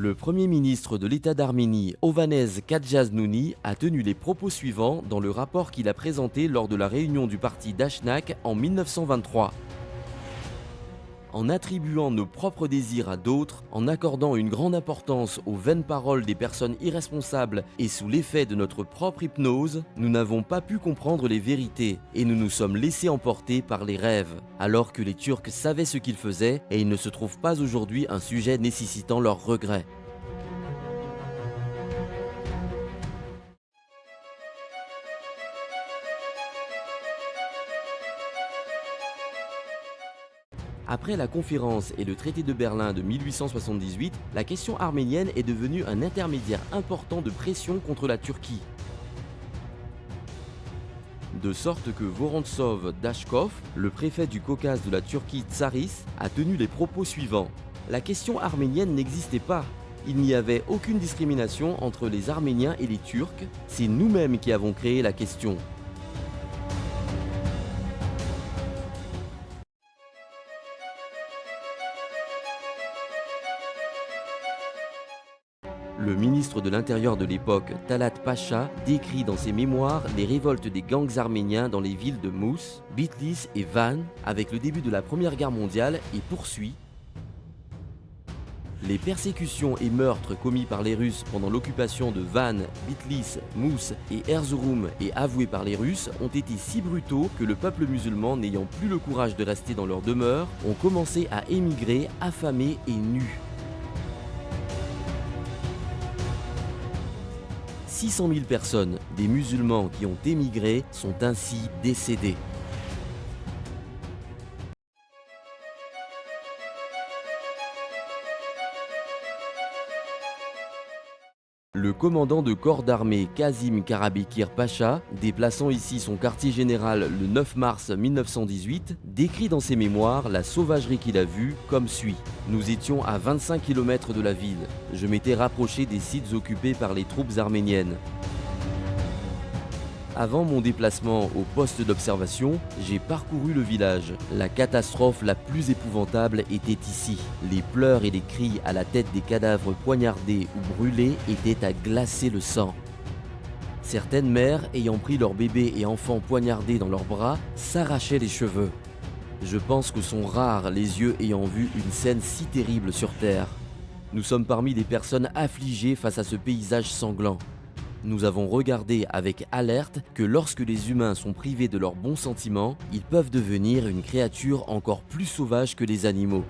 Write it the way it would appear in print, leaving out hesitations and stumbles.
Le Premier ministre de l'État d'Arménie, Ovanez Kadjaznouni, a tenu les propos suivants dans le rapport qu'il a présenté lors de la réunion du parti Dashnak en 1923. En attribuant nos propres désirs à d'autres, en accordant une grande importance aux vaines paroles des personnes irresponsables et sous l'effet de notre propre hypnose, nous n'avons pas pu comprendre les vérités et nous nous sommes laissés emporter par les rêves, alors que les Turcs savaient ce qu'ils faisaient et il ne se trouve pas aujourd'hui un sujet nécessitant leur regret. Après la conférence et le traité de Berlin de 1878, la question arménienne est devenue un intermédiaire important de pression contre la Turquie. De sorte que Vorontsov Dashkov, le préfet du Caucase de la Turquie tsaris, a tenu les propos suivants. La question arménienne n'existait pas. Il n'y avait aucune discrimination entre les Arméniens et les Turcs. C'est nous-mêmes qui avons créé la question. Le ministre de l'Intérieur de l'époque, Talat Pacha, décrit dans ses mémoires les révoltes des gangs arméniens dans les villes de Mousse, Bitlis et Van avec le début de la Première Guerre mondiale et poursuit. Les persécutions et meurtres commis par les Russes pendant l'occupation de Van, Bitlis, Mousse et Erzurum et avoués par les Russes ont été si brutaux que le peuple musulman, n'ayant plus le courage de rester dans leur demeure, ont commencé à émigrer affamés et nus. 600 000 personnes, des musulmans qui ont émigré, sont ainsi décédés. Le commandant de corps d'armée Kazım Karabekir Pacha, déplaçant ici son quartier général le 9 mars 1918, décrit dans ses mémoires la sauvagerie qu'il a vue comme suit. Nous étions à 25 km de la ville. Je m'étais rapproché des sites occupés par les troupes arméniennes. Avant mon déplacement au poste d'observation, j'ai parcouru le village. La catastrophe la plus épouvantable était ici. Les pleurs et les cris à la tête des cadavres poignardés ou brûlés étaient à glacer le sang. Certaines mères, ayant pris leurs bébés et enfants poignardés dans leurs bras, s'arrachaient les cheveux. Je pense que sont rares les yeux ayant vu une scène si terrible sur Terre. Nous sommes parmi des personnes affligées face à ce paysage sanglant. Nous avons regardé avec alerte que lorsque les humains sont privés de leurs bons sentiments, ils peuvent devenir une créature encore plus sauvage que les animaux.